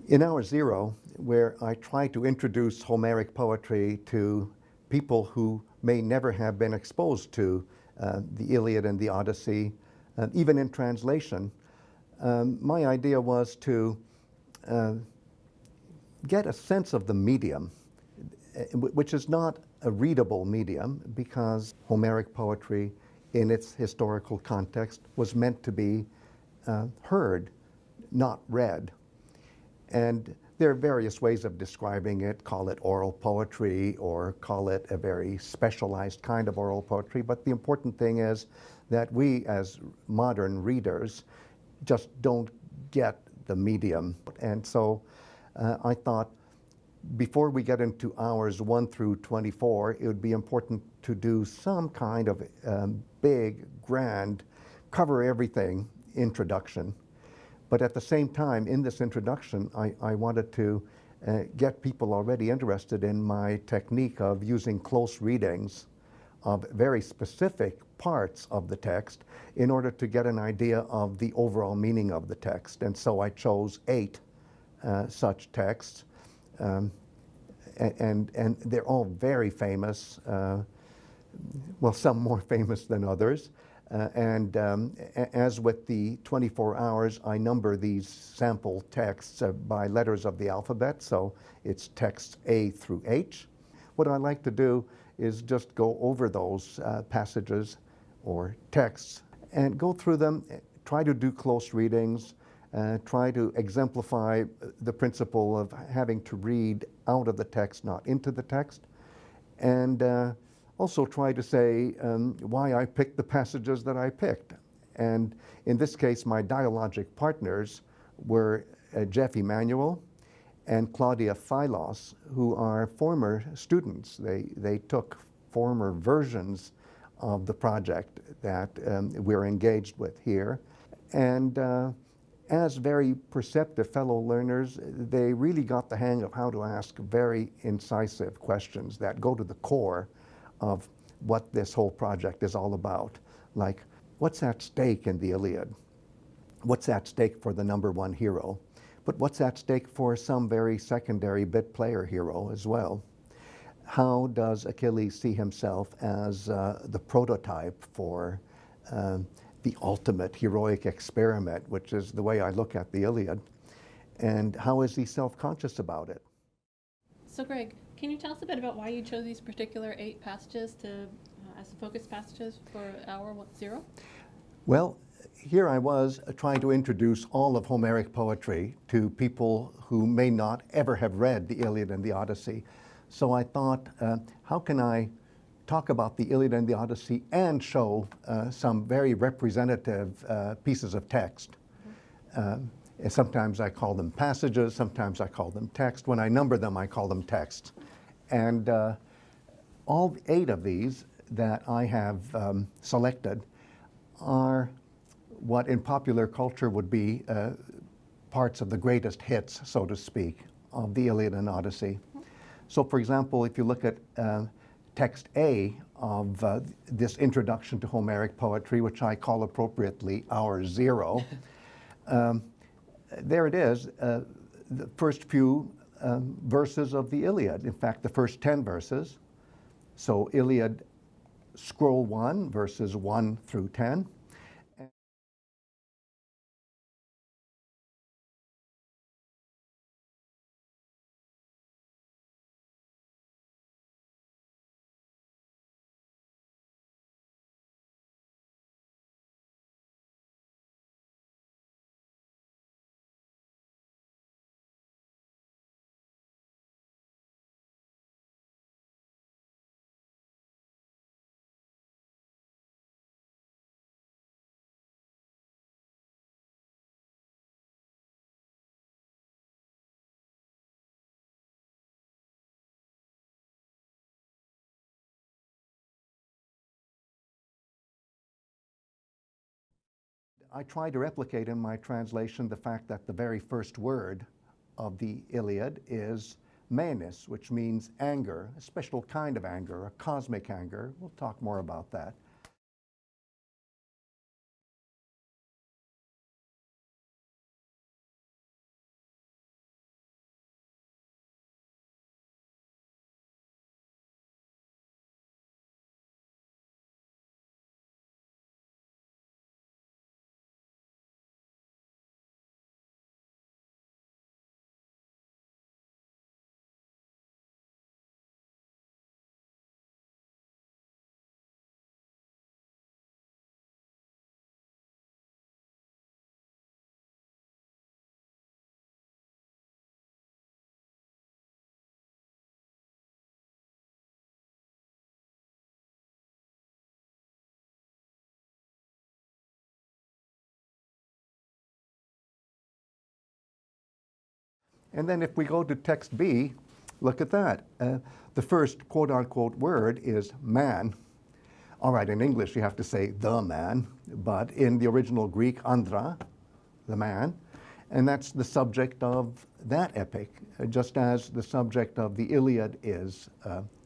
In Hour Zero, where I try to introduce Homeric poetry to people who may never have been exposed to the Iliad and the Odyssey, even in translation, my idea was to get a sense of the medium, which is not a readable medium, because Homeric poetry in its historical context was meant to be heard, not read. And there are various ways of describing it. Call it oral poetry or call it a very specialized kind of oral poetry. But the important thing is that we as modern readers just don't get the medium. And so I thought before we get into hours 1 through 24, it would be important to do some kind of big, grand, cover everything introduction. But at the same time, in this introduction, I wanted to get people already interested in my technique of using close readings of very specific parts of the text in order to get an idea of the overall meaning of the text. And so I chose 8 such texts, and they're all very famous, well, some more famous than others. As with the 24 hours, I number these sample texts by letters of the alphabet, so it's texts A through H. What I like to do is just go over those passages or texts and go through them, try to do close readings, try to exemplify the principle of having to read out of the text, not into the text, and also try to say why I picked the passages that I picked. And in this case, my dialogic partners were Emanuel and Claudia Filos, who are former students. They took former versions of the project that we're engaged with here. And as very perceptive fellow learners, they really got the hang of how to ask very incisive questions that go to the core of what this whole project is all about. Like, what's at stake in the Iliad? What's at stake for the #1 hero? But what's at stake for some very secondary bit player hero as well? How does Achilles see himself as the prototype for the ultimate heroic experiment, which is the way I look at the Iliad? And how is he self-conscious about it? So Greg, can you tell us a bit about why you chose these particular 8 passages as the focus passages for Hour Zero? Well, here I was trying to introduce all of Homeric poetry to people who may not ever have read the Iliad and the Odyssey. So I thought, how can I talk about the Iliad and the Odyssey and show some very representative pieces of text? And sometimes I call them passages, sometimes I call them text. When I number them, I call them text. And all 8 of these that I have selected are what in popular culture would be parts of the greatest hits, so to speak, of the Iliad and Odyssey. So for example, if you look at text A of this introduction to Homeric poetry, which I call appropriately Hour Zero, there it is, the first few verses of the Iliad. In fact, the first 10 verses. So Iliad, scroll 1, verses 1 through 10. I try to replicate in my translation the fact that the very first word of the Iliad is mēnis, which means anger, a special kind of anger, a cosmic anger. We'll talk more about that. And then if we go to text B, look at that. The first quote-unquote word is man. All right, in English you have to say the man, but in the original Greek, andra, the man, and that's the subject of that epic, just as the subject of the Iliad is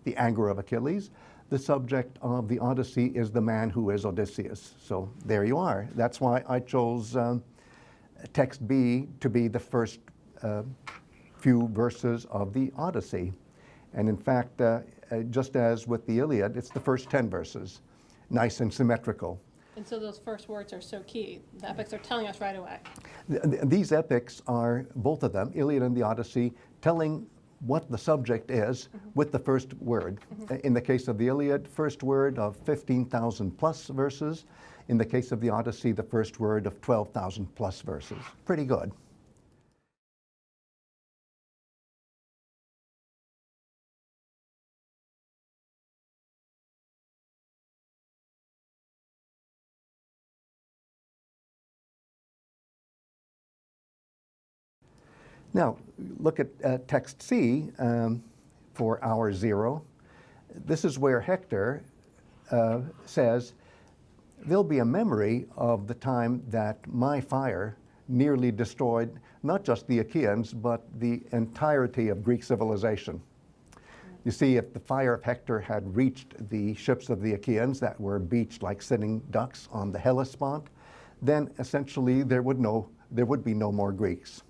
the anger of Achilles, the subject of the Odyssey is the man who is Odysseus. So there you are. That's why I chose text B to be the first few verses of the Odyssey. And in fact, just as with the Iliad, it's the first 10 verses, nice and symmetrical. And so those first words are so key. The epics are telling us right away. These epics are, both of them, Iliad and the Odyssey, telling what the subject is with the first word. In the case of the Iliad, first word of 15,000 plus verses. In the case of the Odyssey, the first word of 12,000 plus verses. Pretty good. Now, look at text C for hour 0. This is where Hector says, there'll be a memory of the time that my fire nearly destroyed not just the Achaeans, but the entirety of Greek civilization. You see, if the fire of Hector had reached the ships of the Achaeans that were beached like sitting ducks on the Hellespont, then essentially there would be no more Greeks.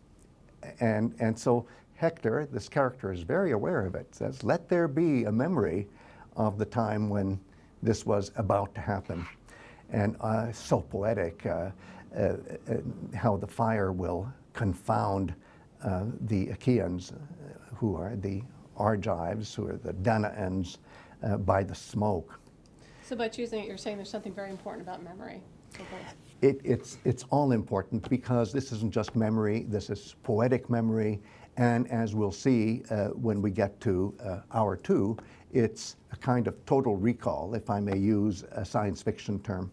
And so Hector, this character, is very aware of it, says, let there be a memory of the time when this was about to happen. And so poetic, how the fire will confound the Achaeans, who are the Argives, who are the Danaans, by the smoke. So by choosing it, you're saying there's something very important about memory. It's all important because this isn't just memory, this is poetic memory, and as we'll see when we get to hour 2, it's a kind of total recall, if I may use a science fiction term.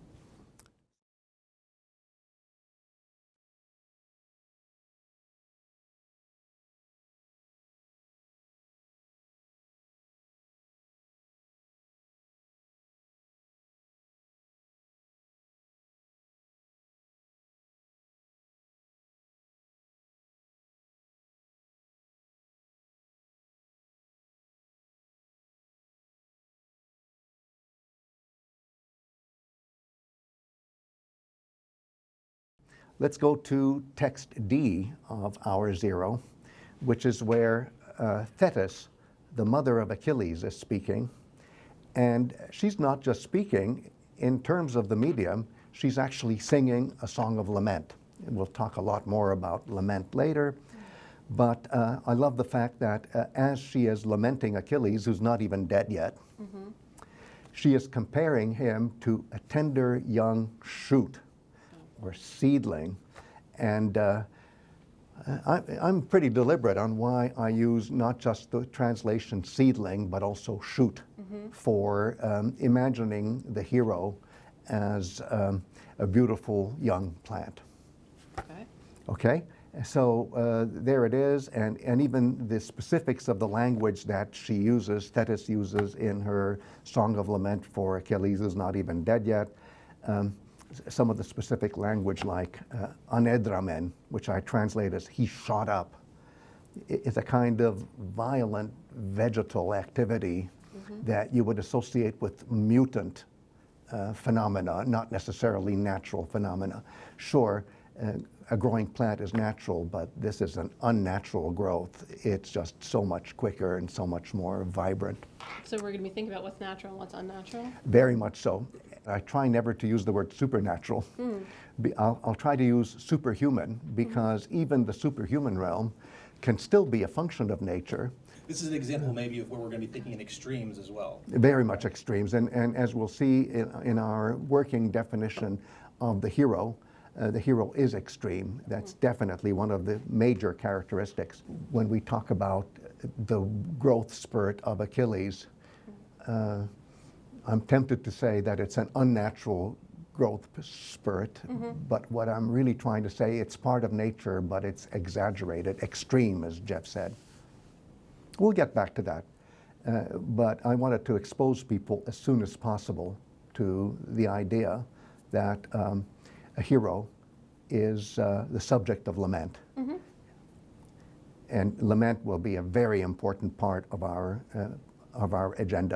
Let's go to text D of hour 0, which is where Thetis, the mother of Achilles, is speaking. And she's not just speaking in terms of the medium, she's actually singing a song of lament. And we'll talk a lot more about lament later. But I love the fact that as she is lamenting Achilles, who's not even dead yet, she is comparing him to a tender young shoot or seedling. And I'm pretty deliberate on why I use not just the translation seedling, but also shoot for imagining the hero as a beautiful young plant. Okay? So there it is, and even the specifics of the language that she uses, Thetis uses in her Song of Lament for Achilles is not even dead yet. Some of the specific language like anedramen, which I translate as he shot up, is a kind of violent vegetal activity that you would associate with mutant phenomena, not necessarily natural phenomena. Sure, a growing plant is natural, but this is an unnatural growth. It's just so much quicker and so much more vibrant. So we're going to be thinking about what's natural and what's unnatural? Very much so. I try never to use the word supernatural. I'll try to use superhuman because even the superhuman realm can still be a function of nature. This is an example maybe of where we're going to be thinking in extremes as well. Very much extremes. And as we'll see in our working definition of the hero is extreme. That's definitely one of the major characteristics. When we talk about the growth spurt of Achilles, I'm tempted to say that it's an unnatural growth spurt, but what I'm really trying to say, it's part of nature, but it's exaggerated, extreme, as Jeff said. We'll get back to that. But I wanted to expose people as soon as possible to the idea that a hero is the subject of lament. And lament will be a very important part of our agenda.